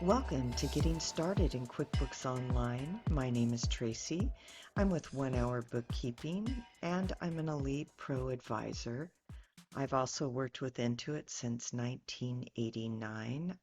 Welcome to Getting Started in QuickBooks Online. My name is Tracy. I'm with 1 Hour Bookkeeping and I'm an elite ProAdvisor. I've also worked with Intuit since 1989.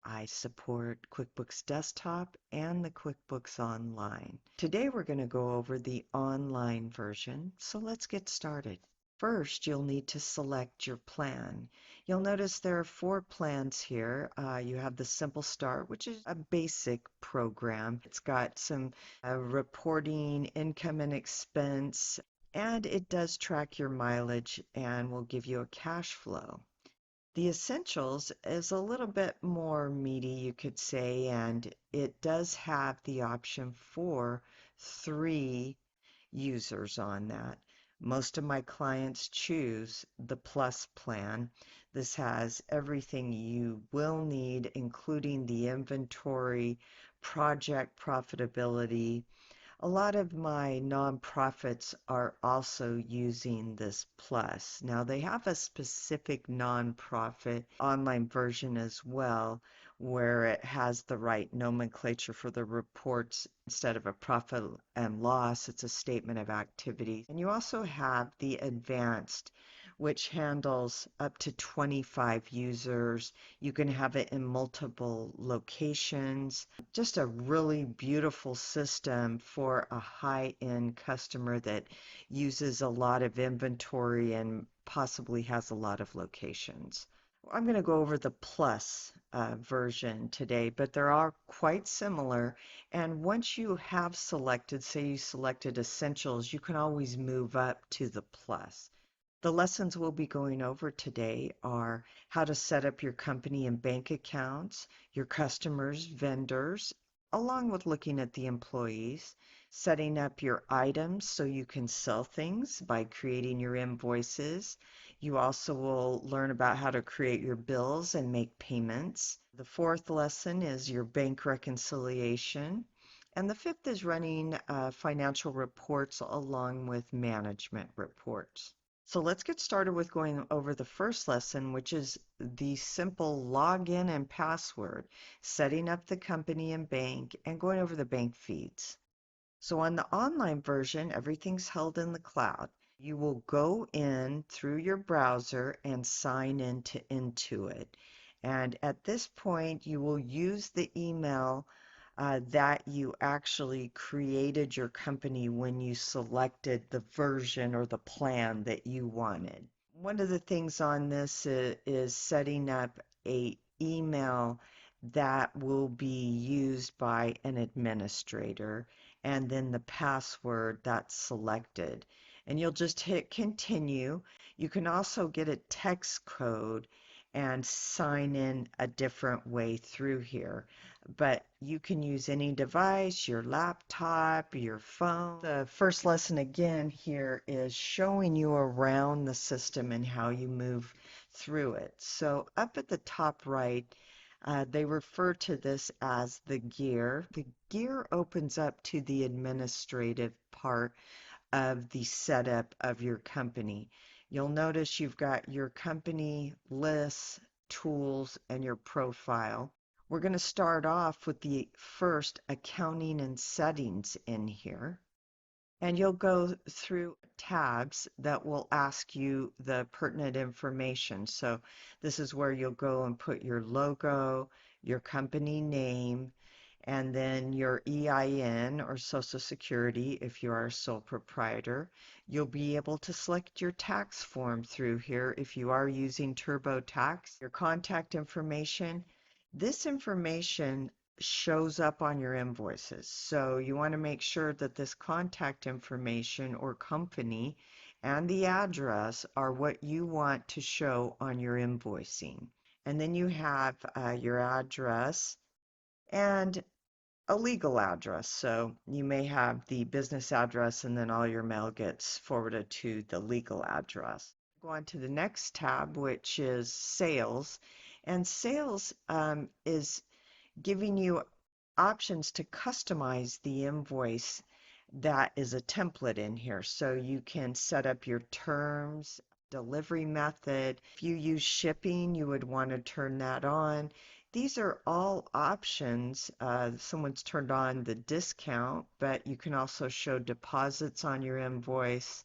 I support QuickBooks Desktop and the QuickBooks Online. Today we're going to go over the online version, so let's get started. First, you'll need to select your plan. You'll notice there are 4 plans here. You have the Simple Start, which is a basic program. It's got some reporting, income and expense, and it does track your mileage and will give you a cash flow. The Essentials is a little bit more meaty, you could say, and it does have the option for 3 users on that. Most of my clients choose the Plus plan. This has everything you will need, including the inventory, project profitability. A lot of my nonprofits are also using this Plus. Now, they have a specific nonprofit online version as well, where it has the right nomenclature for the reports. Instead of a profit and loss, it's a statement of activity. And you also have the advanced, which handles up to 25 users. You can have it in multiple locations. Just a really beautiful system for a high-end customer that uses a lot of inventory and possibly has a lot of locations. I'm going to go over the Plus version today, but they are quite similar. And once you have selected, say you selected Essentials, you can always move up to the Plus. The lessons we'll be going over today are how to set up your company and bank accounts, your customers, vendors, along with looking at the employees, setting up your items so you can sell things by creating your invoices. You also will learn about how to create your bills and make payments. The 4th lesson is your bank reconciliation. And the 5th is running financial reports along with management reports. So let's get started with going over the first lesson, which is the simple login and password, setting up the company and bank, and going over the bank feeds. So on the online version, everything's held in the cloud. You will go in through your browser and sign into Intuit. And at this point, you will use the email that you actually created your company when you selected the version or the plan that you wanted. One of the things on this is setting up a email that will be used by an administrator, and then the password that's selected. And you'll just hit continue. You can also get a text code and sign in a different way through here. But you can use any device, your laptop, your phone. The first lesson again here is showing you around the system and how you move through it. So up at the top right, they refer to this as the gear. The gear opens up to the administrative part of the setup of your company. You'll notice you've got your company lists, tools, and your profile. We're going to start off with the first accounting and settings in here. And you'll go through tabs that will ask you the pertinent information. So this is where you'll go and put your logo, your company name, and then your EIN or Social Security if you are a sole proprietor. You'll be able to select your tax form through here if you are using TurboTax. Your contact information. This information shows up on your invoices. So you want to make sure that this contact information or company and the address are what you want to show on your invoicing. And then you have your address and a legal address. So you may have the business address and then all your mail gets forwarded to the legal address. Go on to the next tab, which is sales. And sales is giving you options to customize the invoice that is a template in here. So you can set up your terms, delivery method. If you use shipping, you would want to turn that on. These are all options. Someone's turned on the discount, but you can also show deposits on your invoice,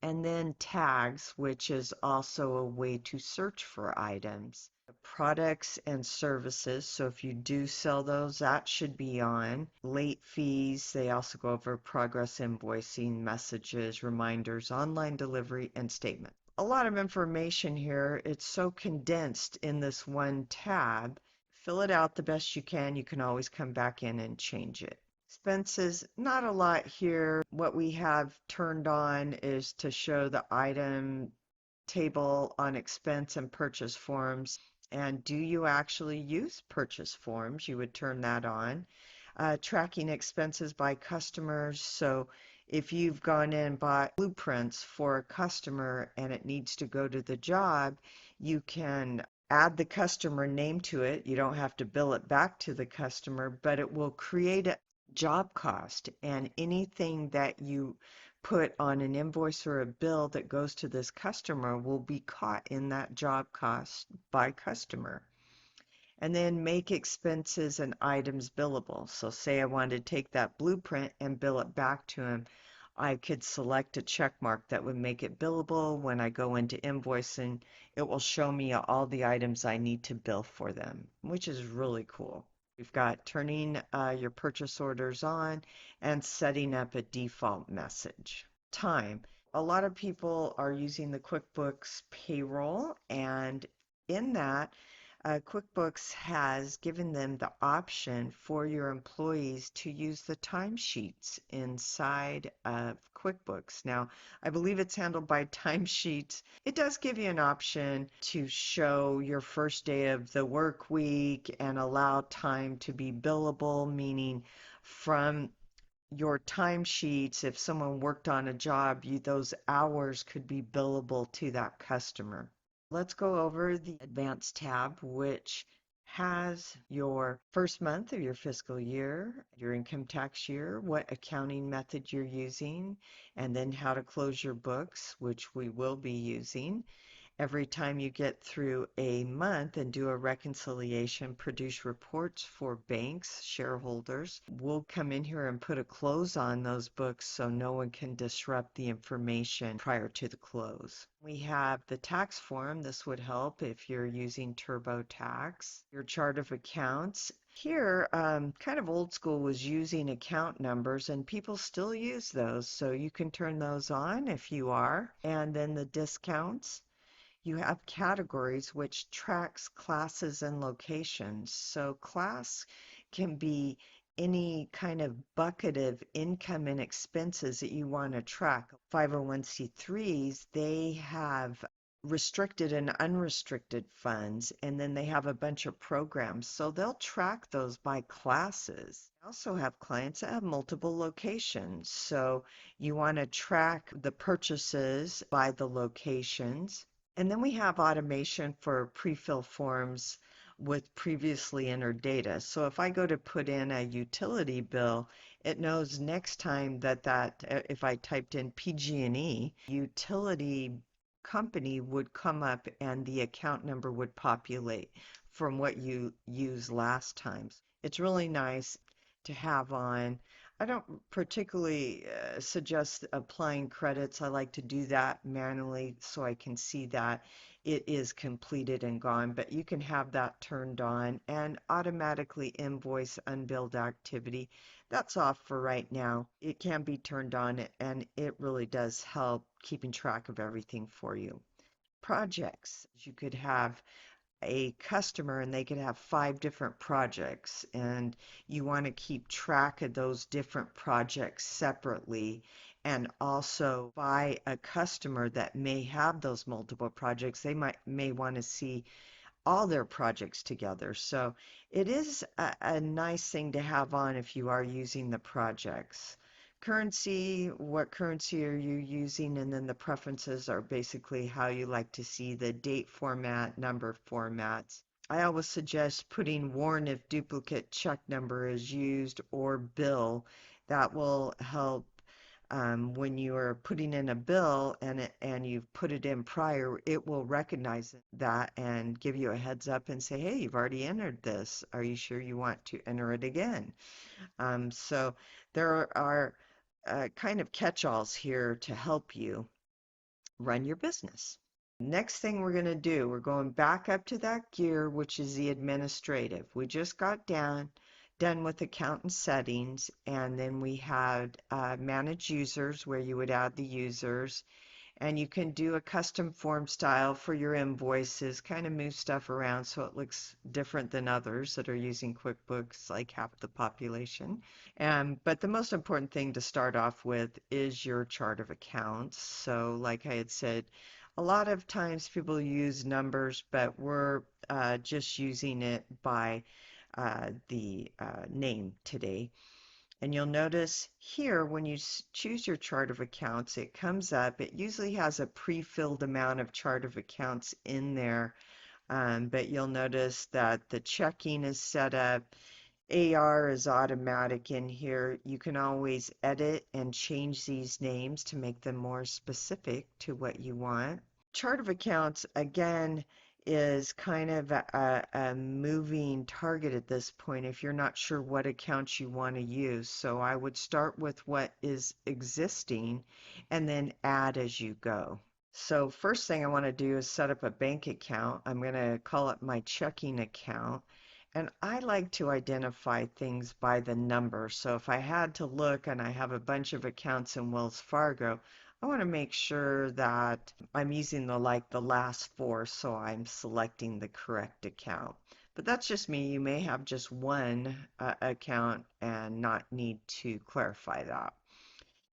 and then tags, which is also a way to search for items. Products and services, so if you do sell those, that should be on. Late fees, they also go over progress invoicing, messages, reminders, online delivery, and statement. A lot of information here. It's so condensed in this one tab. Fill it out the best you can. You can always come back in and change it. Expenses, not a lot here. What we have turned on is to show the item table on expense and purchase forms. And do you actually use purchase forms? You would turn that on. Tracking expenses by customers. So if you've gone in and bought blueprints for a customer and it needs to go to the job, you can add the customer name to it. You don't have to bill it back to the customer, but it will create a job cost, and anything that you put on an invoice or a bill that goes to this customer will be caught in that job cost by customer. And then make expenses and items billable. So say I wanted to take that blueprint and bill it back to him. I could select a check mark that would make it billable. When I go into invoicing, it will show me all the items I need to bill for them, which is really cool. We've got turning your purchase orders on and setting up a default message. Time. A lot of people are using the QuickBooks payroll, and in that, QuickBooks has given them the option for your employees to use the timesheets inside of QuickBooks. Now, I believe it's handled by timesheets. It does give you an option to show your first day of the work week and allow time to be billable, meaning from your timesheets, if someone worked on a job, those hours could be billable to that customer. Let's go over the Advanced tab, which has your first month of your fiscal year, your income tax year, what accounting method you're using, and then how to close your books, which we will be using. Every time you get through a month and do a reconciliation, produce reports for banks, shareholders. We'll come in here and put a close on those books so no one can disrupt the information prior to the close. We have the tax form. This would help if you're using TurboTax. Your chart of accounts. Here, kind of old school was using account numbers, and people still use those, so you can turn those on if you are. And then the discounts. You have categories which tracks classes and locations. So class can be any kind of bucket of income and expenses that you want to track. 501c3s, they have restricted and unrestricted funds, and then they have a bunch of programs. So they'll track those by classes. I also have clients that have multiple locations. So you want to track the purchases by the locations. And then we have automation for pre-fill forms with previously entered data. So if I go to put in a utility bill, it knows next time if I typed in PG&E, utility company would come up and the account number would populate from what you used last time. It's really nice to have on. I don't particularly suggest applying credits. I like to do that manually so I can see that it is completed and gone, but you can have that turned on and automatically invoice unbilled activity. That's off for right now. It can be turned on, and it really does help keeping track of everything for you. Projects. You could have a customer and they could have 5 different projects, and you want to keep track of those different projects separately, and also by a customer that may have those multiple projects, they may want to see all their projects together. So it is a nice thing to have on if you are using the projects. Currency, what currency are you using? And then the preferences are basically how you like to see the date format, number formats. I always suggest putting warn if duplicate check number is used or bill. That will help When you are putting in a bill and you've put it in prior, it will recognize that and give you a heads up and say, hey, you've already entered this. Are you sure you want to enter it again? So there are kind of catch-alls here to help you run your business. Next thing we're going to do, we're going back up to that gear, which is the administrative. We just got done with account and settings, and then we had manage users, where you would add the users, and you can do a custom form style for your invoices, kind of move stuff around so it looks different than others that are using QuickBooks, like half the population. But the most important thing to start off with is your chart of accounts. So like I had said, a lot of times people use numbers, but we're just using it by the name today. And you'll notice here when you choose your chart of accounts, it comes up. It usually has a pre-filled amount of chart of accounts in there, but you'll notice that the checking is set up. AR is automatic in here. You can always edit and change these names to make them more specific to what you want. Chart of accounts, again, is kind of a moving target at this point if you're not sure what accounts you want to use. So I would start with what is existing and then add as you go. So first thing I want to do is set up a bank account. I'm going to call it my checking account. And I like to identify things by the number. So if I had to look and I have a bunch of accounts in Wells Fargo, I want to make sure that I'm using the last four, so I'm selecting the correct account. But that's just me. You may have just one account and not need to clarify that.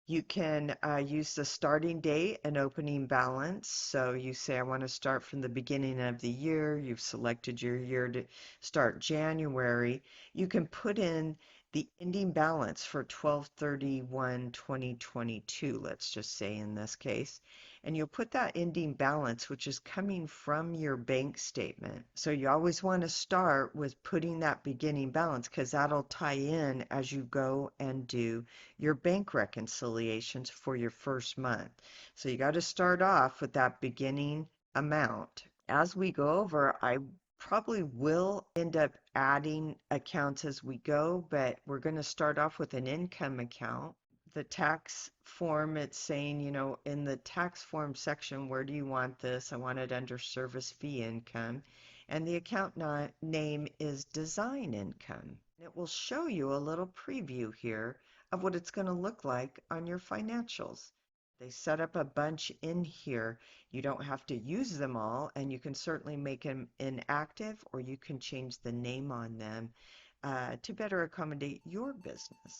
You can use the starting date and opening balance. So you say, I want to start from the beginning of the year. You've selected your year to start January. You can put in the ending balance for 12/31/2022, let's just say in this case. And you'll put that ending balance, which is coming from your bank statement. So you always want to start with putting that beginning balance because that'll tie in as you go and do your bank reconciliations for your first month. So you got to start off with that beginning amount. As we go over, I probably will end up adding accounts as we go, but we're going to start off with an income account. The tax form, it's saying, in the tax form section, where do you want this? I want it under service fee income. And the account name is design income. It will show you a little preview here of what it's going to look like on your financials. They set up a bunch in here. You don't have to use them all, and you can certainly make them inactive, or you can change the name on them to better accommodate your business.